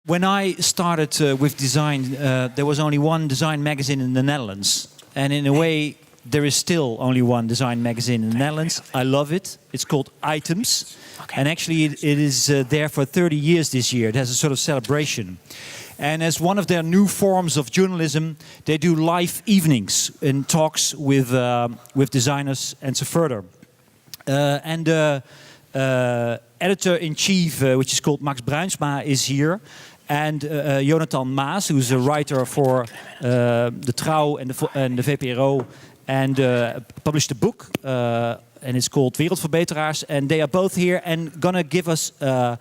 When I started with design, there was only one design magazine in the Netherlands. And in a way, there is still only one design magazine in the Netherlands. I love it. It's called Items. Okay. And actually, it is there for 30 years this year. It has a sort of celebration. And as one of their new forms of journalism, they do live evenings and talks with designers and so further. And the editor-in-chief, which is called Max Bruinsma, is here. And Jonathan Maas, who's a writer for De Trouw and the VPRO, and published a book, and it's called Wereldverbeteraars. And they are both here and gonna give us a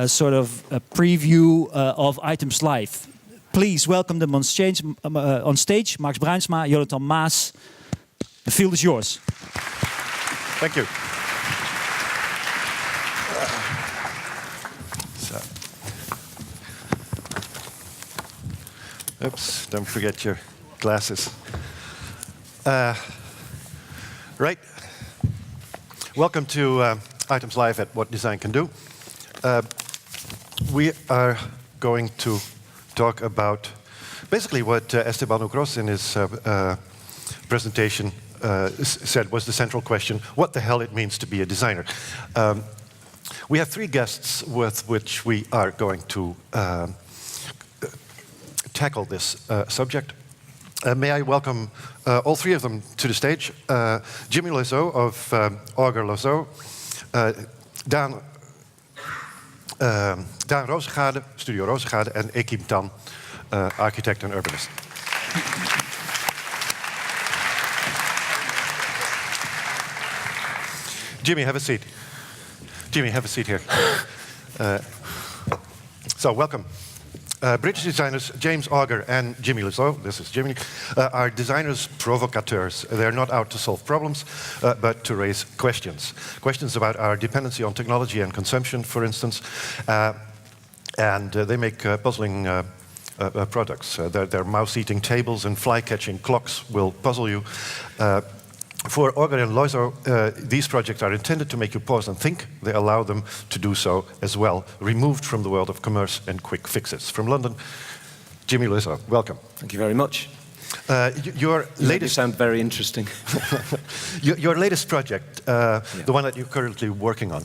sort of a preview of Items Live. Please welcome them on stage, Max Bruinsma, Jonathan Maas. The field is yours. Thank you. Oops, don't forget your glasses. Right. Welcome to Items Live at What Design Can Do. We are going to talk about basically what Esteban Ucros in his presentation said was the central question, what the hell it means to be a designer. We have three guests with which we are going to tackle this subject. May I welcome all three of them to the stage. Jimmy Loiseau of Auger Loiseau, Daan Rozengaarde, Studio Rozengaarde, en Ekim Tan, architect and urbanist. Jimmy, have a seat. Jimmy, have a seat here. So, welcome. British designers James Auger and Jimmy Loiseau, this is Jimmy, are designers provocateurs. They're not out to solve problems, but to raise questions. Questions about our dependency on technology and consumption, for instance. And they make puzzling products. Their mouse-eating tables and fly-catching clocks will puzzle you. For Auger and Loiseau, these projects are intended to make you pause and think. They allow them to do so as well, removed from the world of commerce and quick fixes. From London, Jimmy Loiseau, welcome. Thank you very much. Your latest... You sound very interesting. your latest project, the one that you're currently working on,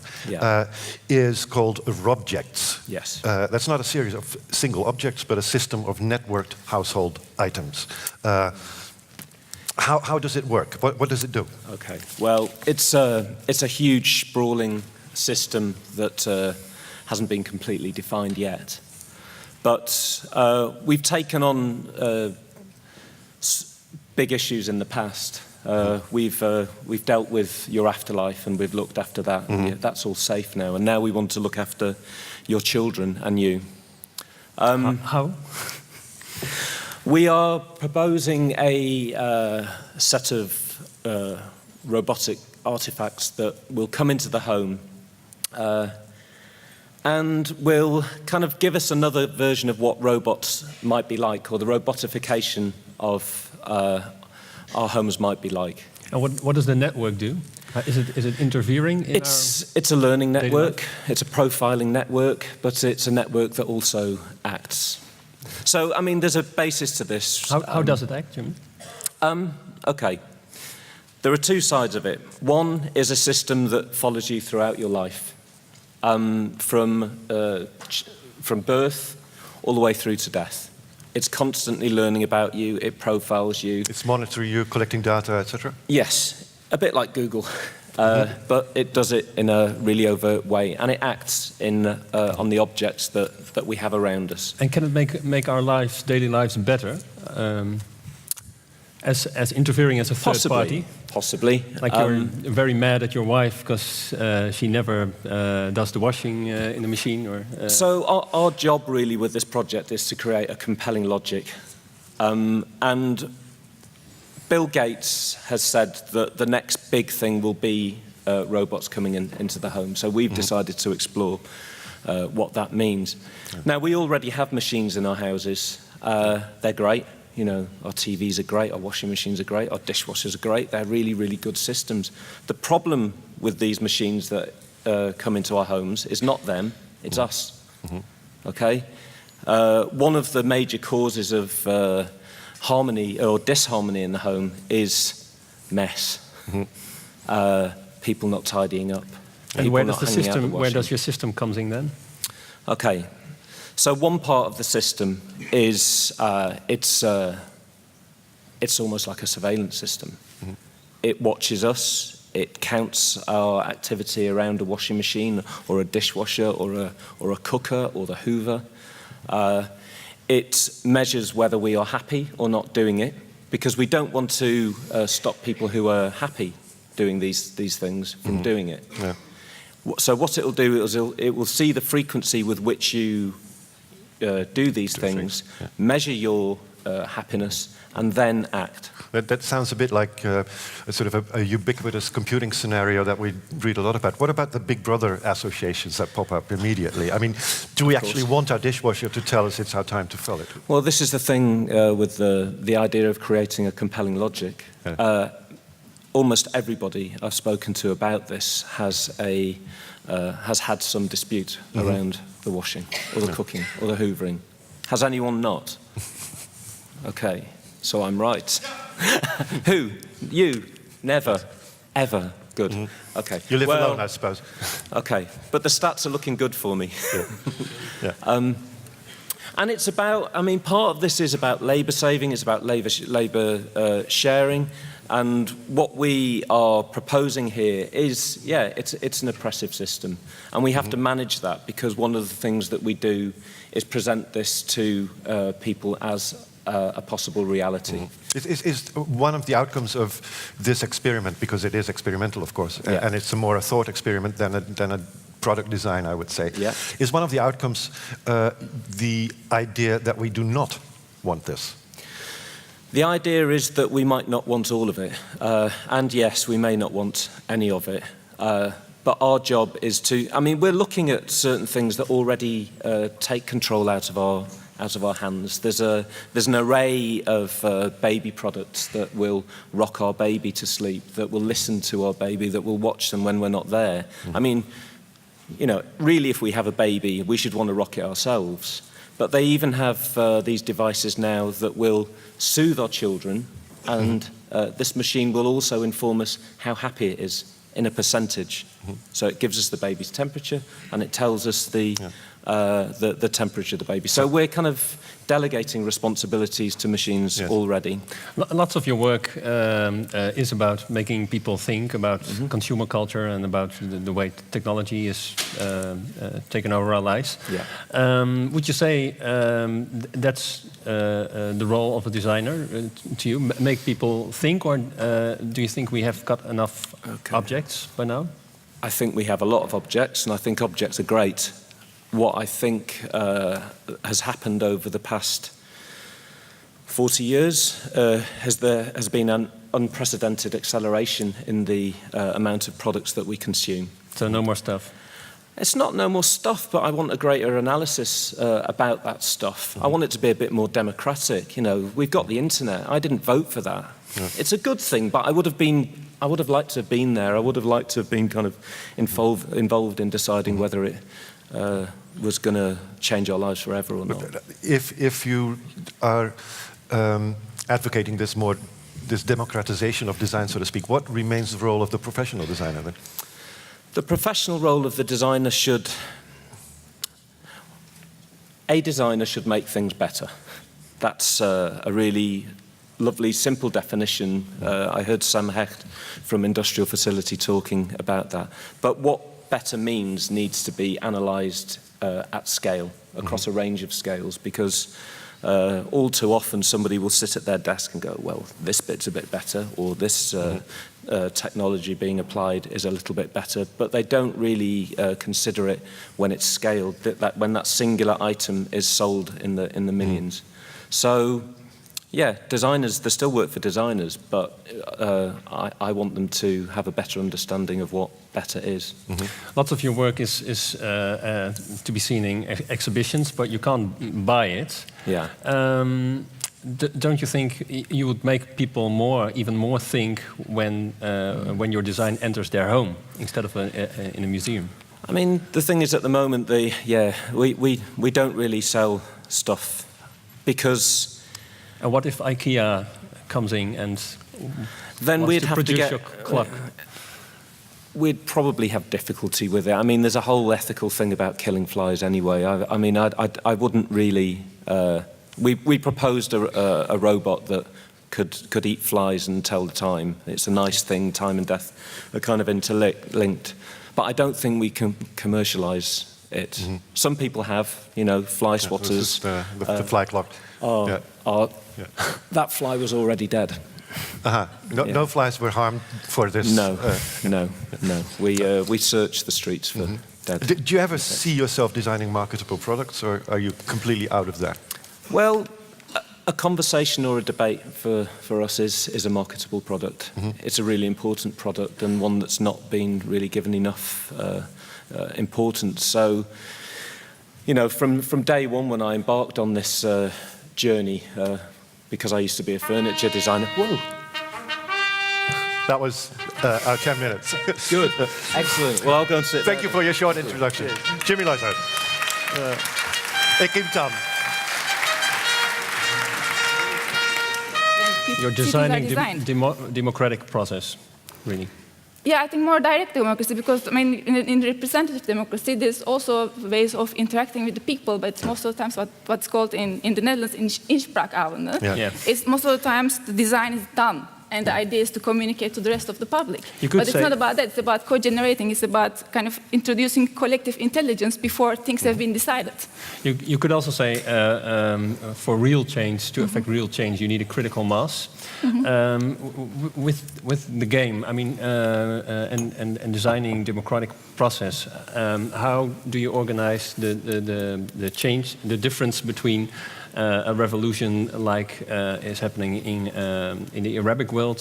is called Robjects. Yes. That's not a series of single objects, but a system of networked household items. How does it work? What does it do? Okay. Well, it's a huge, sprawling system that hasn't been completely defined yet. But we've taken on big issues in the past. We've dealt with your afterlife, and we've looked after that. Mm-hmm. And that's all safe now. And now we want to look after your children and you. How? We are proposing a set of robotic artifacts that will come into the home and will kind of give us another version of what robots might be like, or the robotification of our homes might be like. And what does the network do? Is it interfering in It's a learning network, it's a profiling network, but it's a network that also acts. So, I mean, there's a basis to this. How does it act, Jim? Okay. There are two sides of it. One is a system that follows you throughout your life, from birth all the way through to death. It's constantly learning about you, it profiles you. It's monitoring you, collecting data, etc.? Yes, a bit like Google. But it does it in a really overt way, and it acts on the objects that we have around us. And can it make our daily lives better, as interfering as a third party? Possibly. Like you're very mad at your wife because she never does the washing in the machine, or. So our job really with this project is to create a compelling logic, and Bill Gates has said that the next big thing will be robots coming into the home. So we've decided to explore what that means. Yeah. Now, we already have machines in our houses. They're great. You know, our TVs are great, our washing machines are great, our dishwashers are great. They're really, really good systems. The problem with these machines that come into our homes is not them, it's us. Okay? One of the major causes of harmony or disharmony in the home is mess. People not tidying up. And where people does not hanging out the where does washing. your system comes in then? Okay, so one part of the system is it's almost like a surveillance system. It watches us. It counts our activity around a washing machine or a dishwasher or a cooker or the Hoover. It measures whether we are happy or not doing it, because we don't want to stop people who are happy doing these things from doing it. Yeah. So what it will do is it will see the frequency with which you do these things, measure your happiness, and then act. That sounds a bit like a sort of a ubiquitous computing scenario that we read a lot about. What about the Big Brother associations that pop up immediately? I mean, do we actually want our dishwasher to tell us it's our time to fill it? Well, this is the thing with the idea of creating a compelling logic. Yeah. Almost everybody I've spoken to about this has had some dispute around the washing or the cooking or the hoovering. Has anyone not? Okay, so I'm right. Who? You? Never? Ever? Good. Okay. You live alone, I suppose. Okay, but the stats are looking good for me. Yeah. Yeah. And it's about, I mean, part of this is about labour saving, it's about labour sharing, and what we are proposing here is, it's an oppressive system, and we have to manage that, because one of the things that we do is present this to people as a possible reality. Is one of the outcomes of this experiment, because it is experimental, of course, and it's more a thought experiment than a product design, I would say, is one of the outcomes the idea that we do not want this? The idea is that we might not want all of it, and yes, we may not want any of it, but our job is to, I mean, we're looking at certain things that already take control out of our hands. There's an array of baby products that will rock our baby to sleep, that will listen to our baby, that will watch them when we're not there. I mean, you know, really, if we have a baby, we should want to rock it ourselves. But they even have these devices now that will soothe our children, and this machine will also inform us how happy it is in a percentage. So it gives us the baby's temperature, and it tells us the temperature of the baby. So we're kind of delegating responsibilities to machines already. Lots of your work is about making people think about consumer culture and about the way technology is taken over our lives. Would you say that's the role of a designer to you? Make people think, or do you think we have got enough objects by now? I think we have a lot of objects, and I think objects are great. What I think has happened over the past 40 years has been an unprecedented acceleration in the amount of products that we consume. So no more stuff? It's not no more stuff, but I want a greater analysis about that stuff. I want it to be a bit more democratic. You know, we've got the internet. I didn't vote for that. It's a good thing, but I would have liked to have been there. I would have liked to have been kind of involved in deciding whether it was going to change our lives forever or not. If you are advocating this democratization of design, so to speak, what remains the role of the professional designer then? The professional role of the designer a designer should make things better. That's a really lovely, simple definition. I heard Sam Hecht from Industrial Facility talking about that. But what better means needs to be analysed at scale, across a range of scales, because all too often somebody will sit at their desk and go, well, this bit's a bit better, or this technology being applied is a little bit better, but they don't really consider it when it's scaled, when that singular item is sold in the millions. So, yeah, designers, there's still work for designers, but I want them to have a better understanding of what better is. Lots of your work is to be seen in exhibitions, but you can't buy it. Yeah. Don't you think you would make people even more think when your design enters their home instead of in a museum? I mean, the thing is, at the moment, we don't really sell stuff because. And what if IKEA comes in and then wants we'd to have to produce get your clock? We'd probably have difficulty with it. I mean, there's a whole ethical thing about killing flies anyway. I mean, I wouldn't really. We proposed a robot that could eat flies and tell the time. It's a nice thing. Time and death are kind of interlinked. But I don't think we can commercialise it. Mm-hmm. Some people have, fly swatters. The fly clock. That fly was already dead. No flies were harmed for this? No. We search the streets for dead. Do you ever see yourself designing marketable products, or are you completely out of that? Well, a conversation or a debate for us is a marketable product. Mm-hmm. It's a really important product and one that's not been really given enough importance. So, from day one when I embarked on this journey, because I used to be a furniture designer. Whoa! That was our 10 minutes. Good. Excellent. Well, I'll go and sit. Thank you for your short introduction. Jimmy Luijshout. Ik Kim Tam. You're designing democratic process, really. Yeah, I think more direct democracy, because in representative democracy, there's also ways of interacting with the people, but most of the times what's called in the Netherlands Inspraakavond. It's most of the times the design is done, and the idea is to communicate to the rest of the public. But it's not about that. It's about co-generating. It's about kind of introducing collective intelligence before things have been decided. You could also say for real change, to affect real change, you need a critical mass. With the game, I mean, and designing democratic process, how do you organize the change, the difference between a revolution like is happening in the Arabic world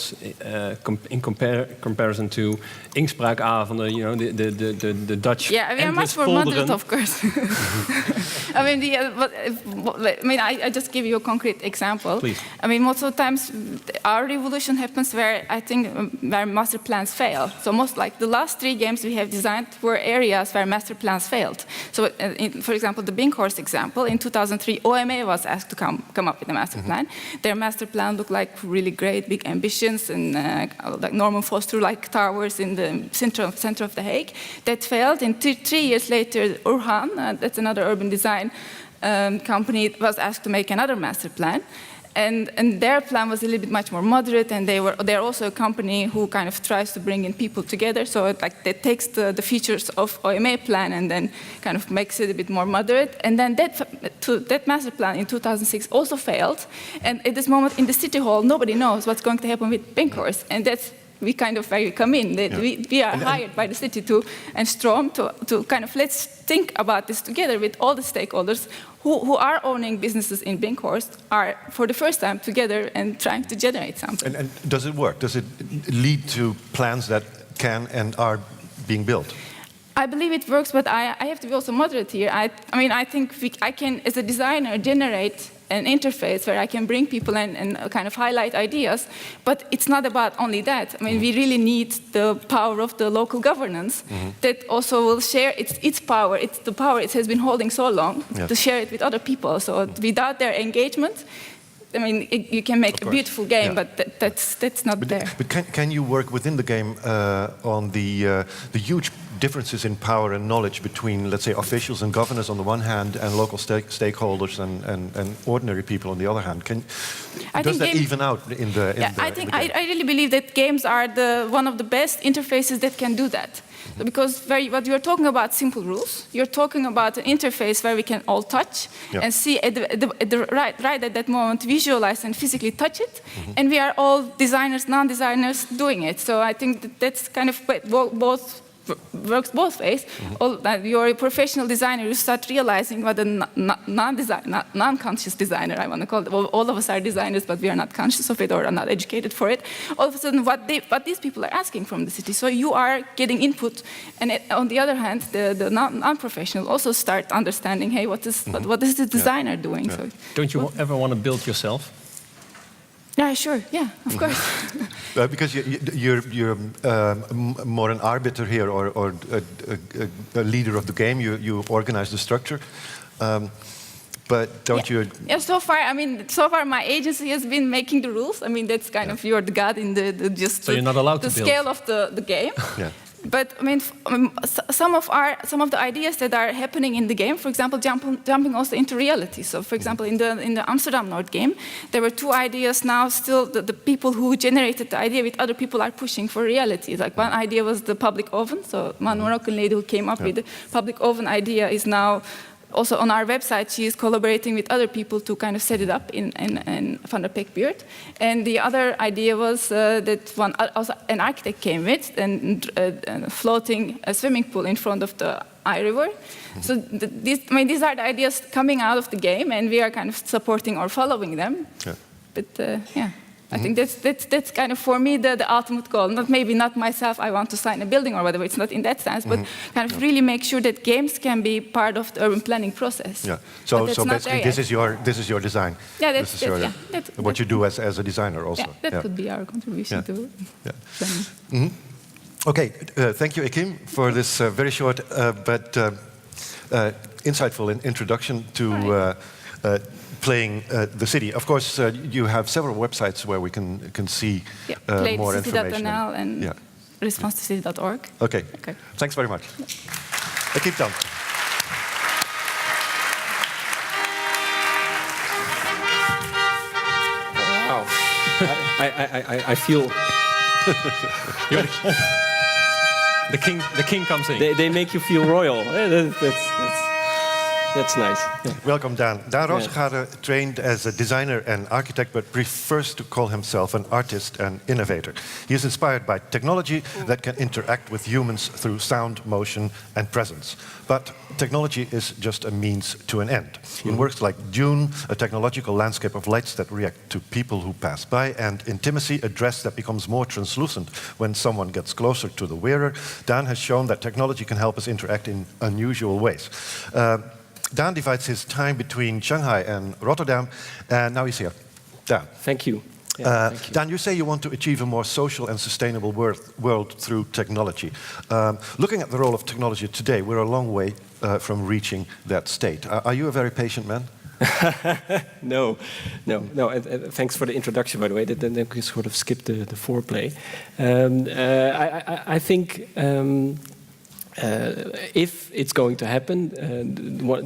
in comparison to Inspraakavonden, the Dutch? Yeah, we are much more moderate, of course. I just give you a concrete example. Please. I mean, most of the times our revolution happens where master plans fail. So most like the last 3 games we have designed were areas where master plans failed. So, for example, the Binkhorst example, in 2003, OMA was asked to come up with a master plan. Their master plan looked like really great, big ambitions, and like Norman Foster-like towers in the center of The Hague. That failed. And 3 years later, Urhan, that's another urban design company, was asked to make another master plan. And their plan was a little bit much more moderate, and they're also a company who kind of tries to bring in people together. So that takes the features of OMA plan and then kind of makes it a bit more moderate. And then that master plan in 2006 also failed. And at this moment in the city hall, nobody knows what's going to happen with Binkhorst. And that's where we come in. We are hired by the city and Strom to kind of let's think about this together with all the stakeholders who are owning businesses in Binkhorst, are for the first time together and trying to generate something. And does it work? Does it lead to plans that can and are being built? I believe it works, but I have to be also moderate here. I think I can, as a designer, generate an interface where I can bring people in and kind of highlight ideas, but it's not about only that. I mean, we really need the power of the local governance that also will share its power. It's the power it has been holding so long to share it with other people. So without their engagement, I mean, you can make a beautiful game, but that's not there. But can you work within the game on the huge differences in power and knowledge between, let's say, officials and governors on the one hand, and local stakeholders and ordinary people on the other hand? Does that even out in the game? I really believe that games are one of the best interfaces that can do that. Because what you are talking about, simple rules. You're talking about an interface where we can all touch and see right at that moment, visualize and physically touch it. And we are all designers, non-designers doing it. So I think that's kind of works both ways. You're a professional designer, you start realizing what a non-conscious designer, I want to call it. Well, all of us are designers, but we are not conscious of it or are not educated for it. All of a sudden, what these people are asking from the city. So you are getting input, and on the other hand, the non-professional also start understanding, hey, what is the designer doing? So don't you ever want to build yourself? Yeah, sure. Yeah, of course. Because you're more an arbiter here, or a leader of the game. You organize the structure. But don't you? Yeah. So far my agency has been making the rules. I mean, that's kind of you're the god in the just. So you're not allowed the to build. scale of the game. Yeah. But I mean, some of the ideas that are happening in the game, for example, jumping also into reality. So, for example, in the Amsterdam Noord game, there were 2 ideas. Now, still, the people who generated the idea with other people are pushing for reality. Like one idea was the public oven. So, one Moroccan lady who came up with the public oven idea is now also on our website. She is collaborating with other people to kind of set it up in Van der Pekbuurt. And the other idea was that also an architect came with and floating a swimming pool in front of the River. So these are the ideas coming out of the game, and we are kind of supporting or following them. Yeah. But I think that's kind of for me the ultimate goal. Maybe not myself, I want to sign a building or whatever, it's not in that sense, but kind of really make sure that games can be part of the urban planning process. Yeah. So basically this is your design. Yeah, that's what you do as a designer also. Yeah, that could be our contribution to planning. Mm-hmm. Okay, thank you, Akim, for this very short but insightful introduction to playing the city. Of course, you have several websites where we can see more information. Play and responsecity.org. Okay. Thanks very much. Keep down. Wow. I feel... the king comes in. They make you feel royal. That's nice. Yeah. Welcome, Dan. Dan Roosegade trained as a designer and architect, but prefers to call himself an artist and innovator. He is inspired by technology that can interact with humans through sound, motion, and presence. But technology is just a means to an end. In works like Dune, a technological landscape of lights that react to people who pass by, and Intimacy, a dress that becomes more translucent when someone gets closer to the wearer, Dan has shown that technology can help us interact in unusual ways. Dan divides his time between Shanghai and Rotterdam, and now he's here. Dan. Thank you. Yeah, thank you. Dan, you say you want to achieve a more social and sustainable world through technology. Looking at the role of technology today, we're a long way from reaching that state. Are you a very patient man? No. Thanks for the introduction, by the way. Then we can sort of skip the foreplay. I think... if it's going to happen,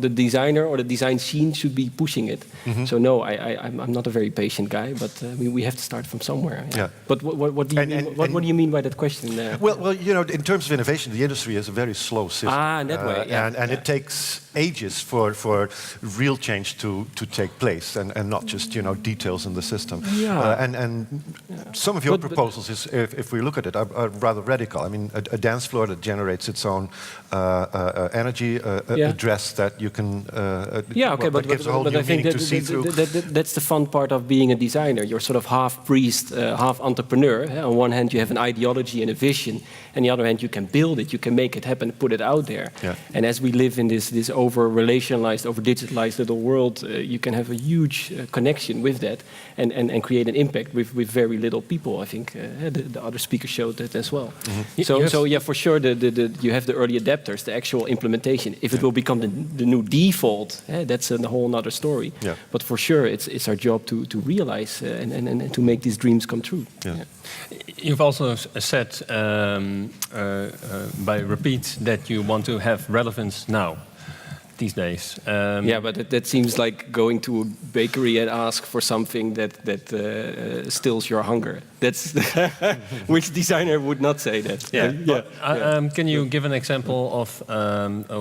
the designer or the design scene should be pushing it. So no, I'm not a very patient guy, but we have to start from somewhere. Yeah. But what do you mean? What do you mean by that question? Well, you know, in terms of innovation, the industry is a very slow system. In that way, and it takes ages for real change to take place, and not just details in the system. And some of your proposals is, if we look at it, are rather radical. I mean, a dance floor that generates its own energy, a dress that you can. But gives a whole new I think meaning to see through. That's the fun part of being a designer. You're sort of half priest, half entrepreneur. On one hand, you have an ideology and a vision, and on the other hand, you can build it, you can make it happen, put it out there. And as we live in this over-relationalized, over-digitalized little world, you can have a huge connection with that and create an impact with very little people. I think the other speakers showed that as well. So yeah, for sure, you have the early adapters, the actual implementation. If it will become the new default, that's a whole other story. But for sure, it's our job to realize and to make these dreams come true. You've also said by repeat that you want to have relevance now. These days. But that seems like going to a bakery and ask for something that stills your hunger. That's which designer would not say that? Can you give an example of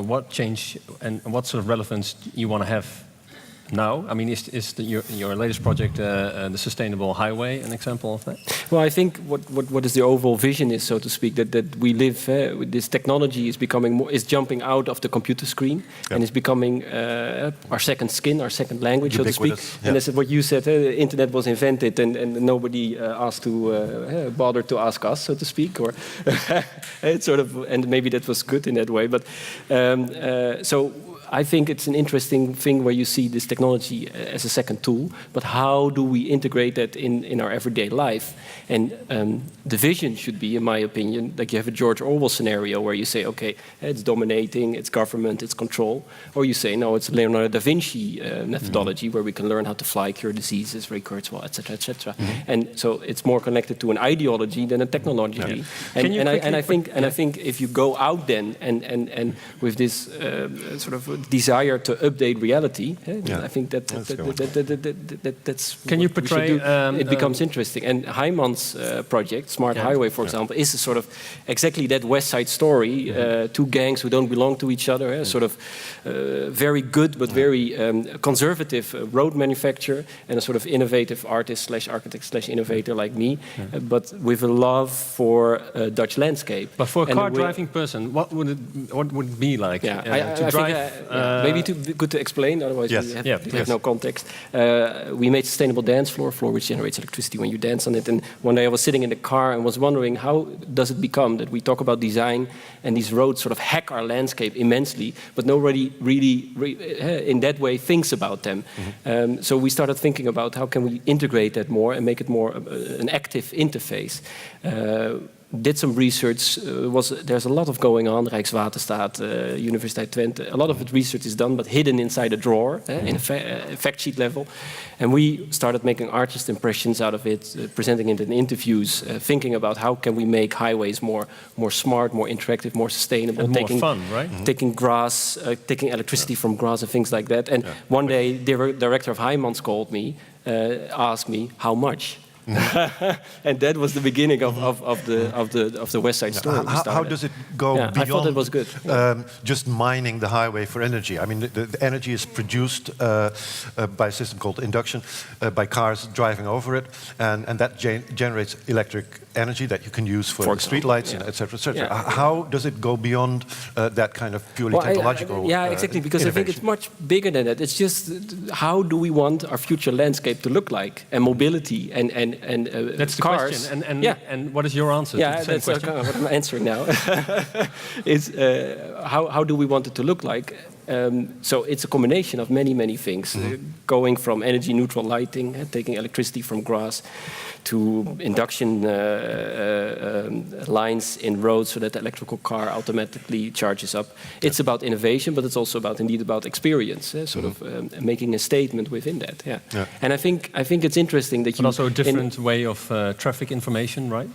what change and what sort of relevance you want to have now? I mean, is your latest project, the Sustainable Highway, an example of that? Well, I think what is the overall vision is, so to speak, that we live with this technology is becoming is jumping out of the computer screen and is becoming our second skin, our second language, so to speak. And that's what you said. The internet was invented, and nobody asked to bother to ask us, so to speak, or it's sort of, and maybe that was good in that way. But so I think it's an interesting thing where you see this technology as a second tool, but how do we integrate that in our everyday life? And the vision should be, in my opinion, like you have a George Orwell scenario where you say, okay, it's dominating, it's government, it's control. Or you say, no, it's Leonardo da Vinci methodology where we can learn how to fly, cure diseases, Ray Kurzweil, et cetera, et cetera. And so it's more connected to an ideology than a technology. And I think if you go out then and with this sort of desire to update reality, I think that's can you what we portray should do. It becomes interesting. And Hyman's project, Smart Highway, for example, is a sort of exactly that Westside story. Two gangs who don't belong to each other, sort of very good but very conservative road manufacturer, and a sort of innovative artist slash architect slash innovator like me, but with a love for Dutch landscape. But for a car driving person, what would it be like to drive? Maybe good to explain, otherwise we have no context. We made sustainable dance floor which generates electricity when you dance on it. And one day I was sitting in the car and was wondering, how does it become that we talk about design and these roads sort of hack our landscape immensely, but nobody really in that way thinks about them. So we started thinking about how can we integrate that more and make it more an active interface. Did some research. There's a lot of going on. Rijkswaterstaat, Universiteit Twente. A lot of the research is done, but hidden inside a drawer in a fact sheet level. And we started making artist impressions out of it, presenting it in interviews, thinking about how can we make highways more smart, more interactive, more sustainable, and more fun, right? Taking grass, taking electricity from grass and things like that. And one day, the director of Heijmans called me, asked me how much. And that was the beginning of the Westside story. How does it go beyond? I thought it was good. Just mining the highway for energy. I mean, the energy is produced by a system called induction, by cars driving over it, and that generates electric energy that you can use for streetlights, et cetera, et cetera. How does it go beyond that kind of purely technological? Exactly. Because I think it's much bigger than that. It's just how do we want our future landscape to look like, and mobility, and that's the cars. question. And what is your answer? To the same question? What I'm answering now. Is how do we want it to look like? So it's a combination of many things, going from energy neutral lighting, taking electricity from grass, to induction lines in roads so that the electrical car automatically charges up. It's about innovation, but it's also about experience, sort of making a statement within that. And I think it's interesting that but also a different way of traffic information, right?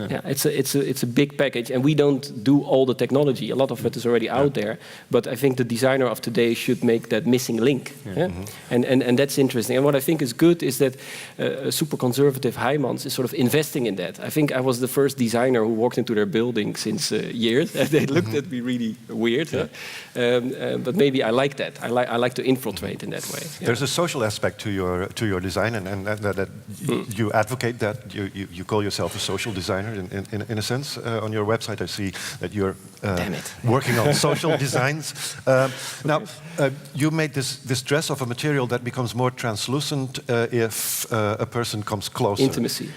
It's a big package, and we don't do all the technology. A lot of it is already out there, but I think the designer of today should make that missing link. And that's interesting. And what I think is good is that super conservative Heijmans is sort of investing in that. I think I was the first designer who walked into their building since years. They looked at me really weird, but maybe I like that. I like to infiltrate in that way. There's a social aspect to your design, and that you advocate that. You call yourself a social designer in a sense. On your website I see that you're working on social designs. Now, you made this dress of a material that becomes more translucent if a person comes closer. Intimacy,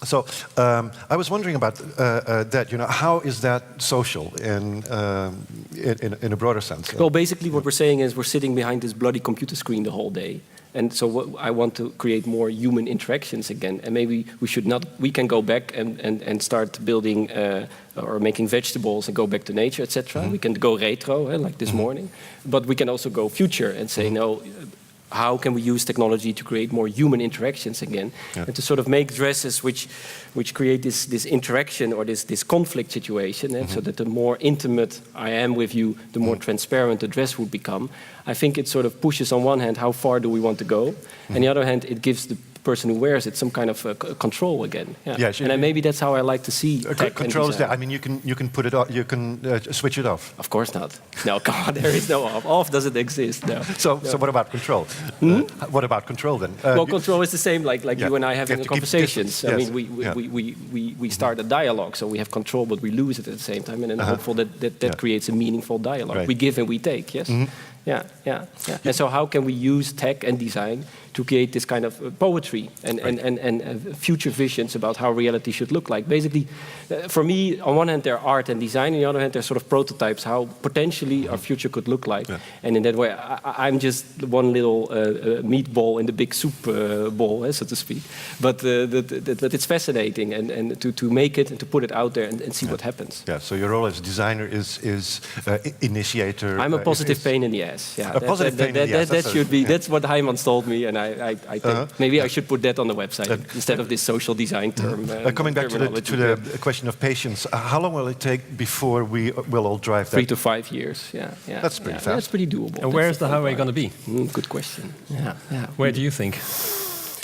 So I was wondering about that. How is that social in a broader sense? Well, basically what we're saying is we're sitting behind this bloody computer screen the whole day. And so I want to create more human interactions again. And maybe we can go back and start building or making vegetables and go back to nature, etc. We can go retro, like this morning. But we can also go future and say, no, how can we use technology to create more human interactions again? And to sort of make dresses which create this interaction or this conflict situation, so that the more intimate I am with you, the more transparent the dress would become. I think it sort of pushes on one hand, how far do we want to go? On the other hand, it gives the person who wears it some kind of control again. And maybe that's how I like to see tech control is there. I mean, you can put it off, you can switch it off. Of course not. No, come on, there is no off. Off doesn't exist. No. So what about control? What about control then? Well, control is the same like you and I having a conversations. I mean, we start a dialogue, so we have control, but we lose it at the same time, and I'm hopeful that creates a meaningful dialogue. We give and we take. Yes. yeah. And so how can we use tech and design to create this kind of poetry and future visions about how reality should look like? Basically, for me, on one hand, they're art and design, on the other hand, they're sort of prototypes, how potentially our future could look like. Yeah. And in that way, I'm just one little meatball in the big soup bowl, so to speak. But it's fascinating, and to make it and to put it out there and see what happens. Yeah, so your role as designer is initiator. I'm a positive pain in the ass. Yeah, a positive pain in the ass. That should be. That's what Heijmans told me, and I think maybe I should put that on the website instead of this social design term. Coming back to the question of patience, how long will it take before we will all drive that? 3 to 5 years. Yeah. That's pretty fast. That's pretty doable. And where is the highway going to be? Good question. Yeah. Where do you think?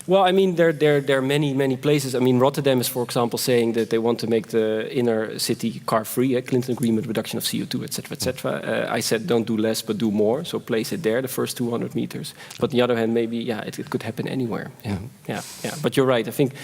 Well, I mean, there are many places. I mean, Rotterdam is, for example, saying that they want to make the inner city car-free, a Clinton Agreement, reduction of CO2, etc., etc. I said, don't do less, but do more. So place it there, the first 200 meters. But on the other hand, maybe, it could happen anywhere. Yeah. But you're right. I think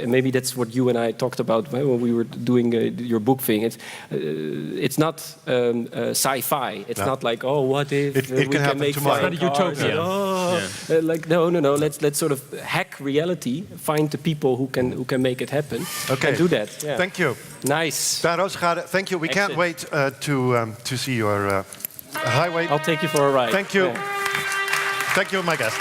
maybe that's what you and I talked about when we were doing your book thing. It's not sci-fi. It's not like, oh, what if we can make tomorrow. It's not a utopia. Like, no. Let's sort of hack reality, find the people who can make it happen, and do that. Yeah. Thank you. Nice. Daan Roosegade, thank you. We can't wait to see your highway. I'll take you for a ride. Thank you. Yeah. Thank you, my guest.